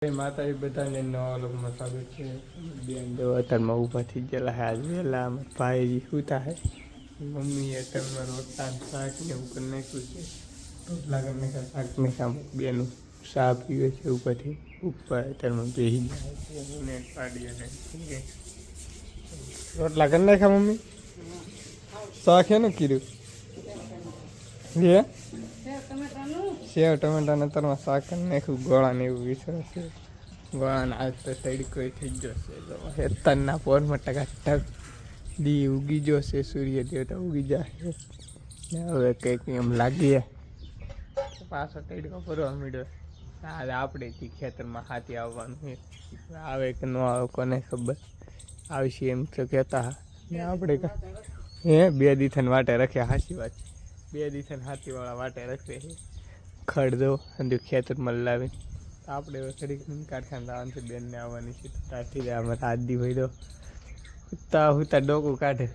માતા બધાને નવા લોકમાં સ્વાગત છે. બેન જો અત્યારમાં ઊભા થઈ ગયેલા હે. આજ વહેલા ભાઈ શું થાય મમ્મી અત્યારમાં રોટલા શાક ને એવું કરી નાખ્યું છે. રોટલા કરી નાખ્યા શાક ને સામું બેનું ચા પીવે છે ઉપરથી ઉપર અત્યારમાં બેસી જાય છે. હું પાડી અને રોટલા કરી નાખ્યા મમ્મી શાક હે ને કીધું હે સેવ ટમેટાને તરમાં શાક કરી નાખ્યું. ગોળાને એવું વિસરે છે. ગોળાને આજ તો તડકો થઈ ગયો છે. હેતરના પોરમાં ટકા દી ઉગી ગયો છે. સૂર્ય દેવતા ઉગી જાય ને હવે કંઈક એમ લાગીએ પાછો તડકો ભરવા મળ્યો. આજે આપણે ખેતરમાં હાથી આવવાનું આવે કે ન આવે કોને ખબર. આવશે એમ તો કહેતા ને આપણે હે 2 દીથન વાટે રાખ્યા. હાચી વાત 2 દીથન હાથીવાળા વાટે રાખે ખડ દો અને ખેતરમાં લાવીને આપણે ઘડીક કારખાને લાવવાનું છે. બેનને આવવાની છે ત્યાંથી જ અમારે હાથ દી હોય તો હુતા ડોકું કાઢે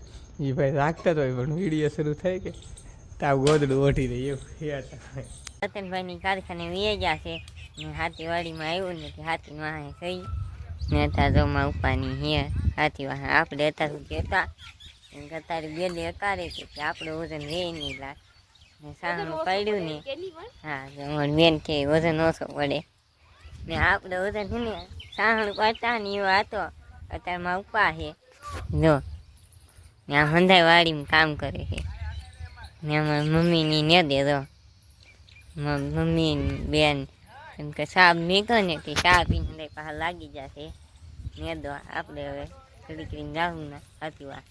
એ ભાઈ રાખતા જ હોય પણ વિડીયો શરૂ થાય કે ત્યાં ગોદડું ઓઢી દે એવું રતનભાઈની કારખાને વેજા છે ને હાથીવાડીમાં આવ્યું ને હાથી વાહે થઈ ને અત્યારે ઉપાની હે હાથી વાહે આપણે અત્યારે કહેતા અત્યારે બેલે અકારે છે કે આપણે વજન રે નહીં લાગ સાહણું પાડ્યું ને હા બેન કે વજન ઓછો પડે ને આપણે વજન છે ને સાહણું પાડતા ને એવો હતો અત્યારમાં ઉપા છે જો ને આ હંધાઈ વાડીમાં કામ કરે છે ને અમારી મમ્મીની ને દે દો મમ્મી બેન એમ કે સાપ નીકળે ને તે ચા પીને પાછા લાગી જશે ને દો આપણે હવે થોડી કરીને જાવું ને સાચી વાત.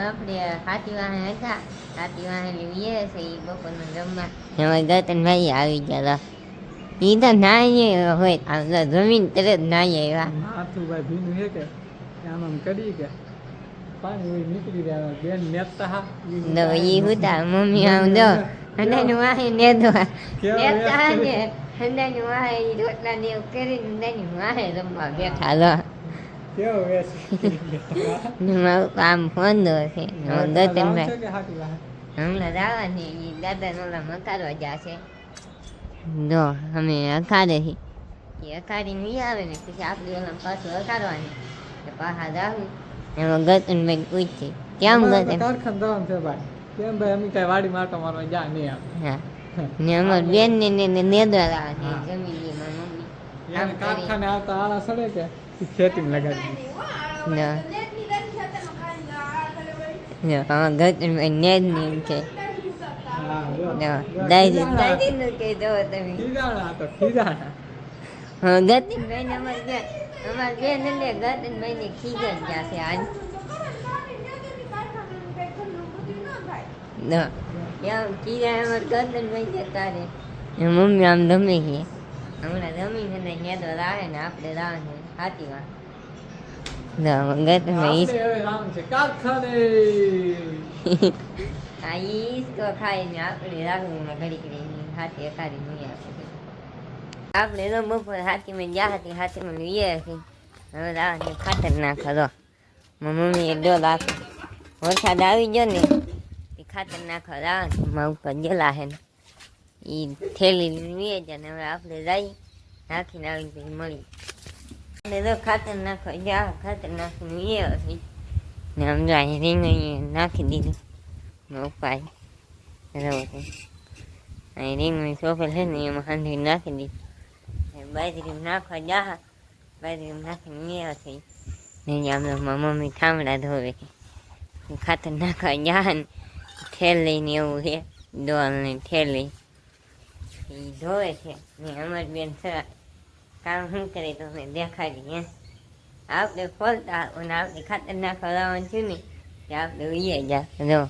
આપણે હાથી વાહે હતા હાથી વાહે લીએ છે એ બપોરનું જમવા એમાં ગતનભાઈ આવી ગયા હતા. એ તો નાય હોય જમીન તરત નાય આવ્યા. માથું ભાઈ ભીનું છે કે આમ આમ કરી કે પાણી હોય નીકળી રહ્યા બેન નેતા હા દો એ હતા મમ્મી આમ દો હંડાની વાહે નેદવા નેતા ને હંડાની વાહે રોટલા ને એવું કરીને હંડાની વાહે રમવા બેઠા લો. આમ ફોન દો છે ગતનભાઈ હમણાં જવાની દાદા નોલા મકારવા જશે જો અમે અખાડે એ અખાડી નહીં આવે ને પછી આપણે ઓલા પાછું અખાડવાની પાછા જાવું એમાં ગતનભાઈ પૂછશે કેમ ગતન કારખાન જવાનું છે ભાઈ કેમ ભાઈ અમે કઈ વાડી માટો મારવા જા નહીં આવે. હા ને અમાર બેન ને નેદવા લાવે જમીન મમ્મી કારખાને આવતા આળા સડે કે ખેતીમાં લગાડી ગતનભાઈ નેદ ની છે ગતનભાઈ ને અમારે બેન એટલે ગતનભાઈ ને ખીજન જશે આજ કીધા અમારે ગતનભાઈ જતા રે મમ્મી આમ રમે છે હમણાં જમીને નેદવા લાવે ને આપણે લાવે ને હાથીમાં ગતનભાઈ હા ઈસકો ખાઈને આપણે રાખવું ઘડી ઘડી હાથી અકારી નહીં આપે આપણે તો બપોર હાથીમાં ગયા હતી હાથીમાં લઈએ હતી હવે લાવવાની ખાતર નાખો દો મમ્મી એક ડોલ આપે વરસાદ આવી ગયો ને એ ખાતર નાખો લાવવાની માં ઉપર ગયેલા હે ને એ થેલી લઈએ જાય ને હવે આપણે જઈ નાખીને આવીને પછી મળી આપણે તો ખાતર નાખો જા ખાતર નાખીને લઈએ હતી ને આમ જાય રીંગ નાખી દીધું ઉપાય રહો અહીં રીંગણી સોપેલ છે ને એમાં હાંધી નાખી દીધી બાજરી નાખવા જા બાજરી નાખીને મેળા થઈ ને આમ મમ્મી ઠામડા ધોવે ખાતર નાખવા જા ને થેલી એવું છે ડોલ ને થેલી એ ધોવે છે ને અમારી બેન કામ શું કરે તો અમે દેખાડી આપણે ખોલતા અને આપણે ખાતર નાખવા લાવવાનું થયું ને કે આપણે ઉઈએ જા જો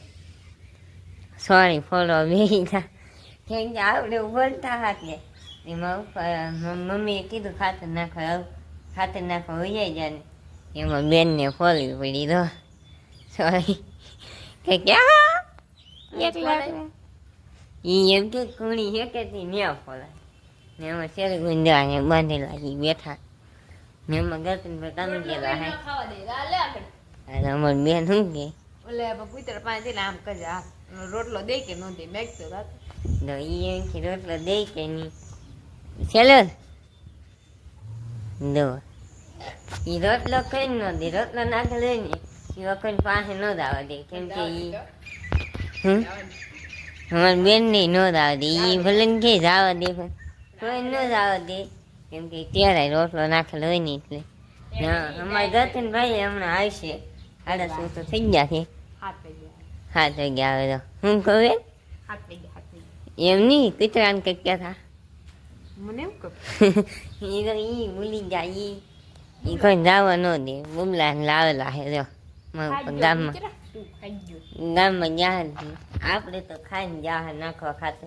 સોરી ફોલો બેસી જા કેમ કે આપણે બોલતા હાથે એમાં ઉપર મમ્મીએ કીધું ખાતર નાખવા ઉઈએ જા ને એમાં બેનને ફોલવી પડી દો સોરી કે ક્યાં એકલા ઈ એમ કે કુણી છે કે તી ન્યા ફોલાય ને એમાં શેર ગુંજા ને બાંધેલા ઈ બેઠા ને એમાં ગરતીન પર કામ ગયેલા હે ખાવા દે લે આગળ અને અમાર બેન શું કે ઓલે પુત્ર પાસે આમ કરે આ રોટલો દે કે ન દે મેક તો રાત તો ઈ એમ કે રોટલો દે કે નહીં ચાલો દો ઈ રોટલો કઈ ન દે રોટલો નાખે લઈને ઈ વખત પાસે ન દાવા દે કેમ કે ઈ અમારી બેન ને ન દાવા દે ઈ ભલે ને કે જવા દે પણ કોઈ ન જવા દે કેમ કે ત્યારે રોટલો નાખેલો હોય ને એટલે હા અમારે ગતન ભાઈ હમણાં આવશે 8:30 તો થઈ ગયા છે 7 વાગ્યા આવે તો હું કહું એમ નહીં કૂતરાને કંઈક કહેતા મને એમ કહું ઈ તો ઈ ભૂલી જાય ઈ કોઈ જવા ન દે બુમલા લાવેલા હે જો ગામમાં જાહેર આપણે તો ખાઈને જાહેર નાખવા ખાતે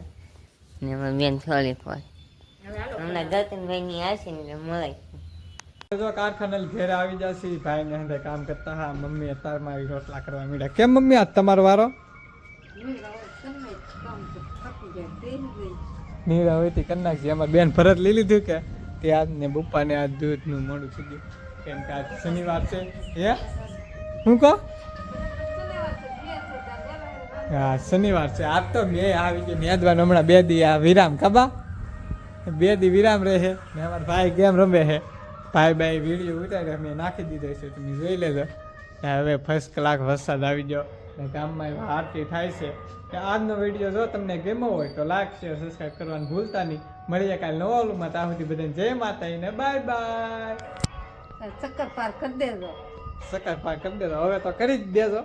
ને અમારી બેન થોડી ફોર હમણાં ગતનભાઈ ની આવશે ને એટલે મળે જો કારખાને ઘેર આવી જશે ભાઈ ને હંધે કામ કરતા હા મમ્મી અત્યારે મારી રોટલા કરવા મીડા કેમ મમ્મી આજ તમારો વારો નીરા હોય તે કરી નાખશે અમારે બેન ભરત લઈ લીધું કે તે આજ ને બપ્પાને આજ દૂધનું મોડું થઈ ગયું કેમ કે આજ શનિવાર છે હે હું કહો હા શનિવાર છે આજ તો મેં આવી ગઈ મેદવાન હમણાં 2 દી આ વિરામ ખબા 2 દી વિરામ રહે ને અમારા ભાઈ ગેમ રમે છે ભાઈ વિડીયો ઉતાર્યો મેં નાખી દીધો છે તમે જોઈ લેજો હવે ફર્સ્ટ કલાક વરસાદ આવી ગયો ને ગામમાં આરતી થાય છે કે આજનો વિડીયો જો તમને ગમ્યો હોય તો લાઈક શેર સબસ્ક્રાઈબ કરવાનું ભૂલતા નહીં મળીએ કાલે નવા ઓલુમાં ત્યાં સુધી બધાને જય માતાજીને બાય બાય ચક્કર પાર કરી દેજો સકર પાર કરી દેજો હવે તો કરી જ દેજો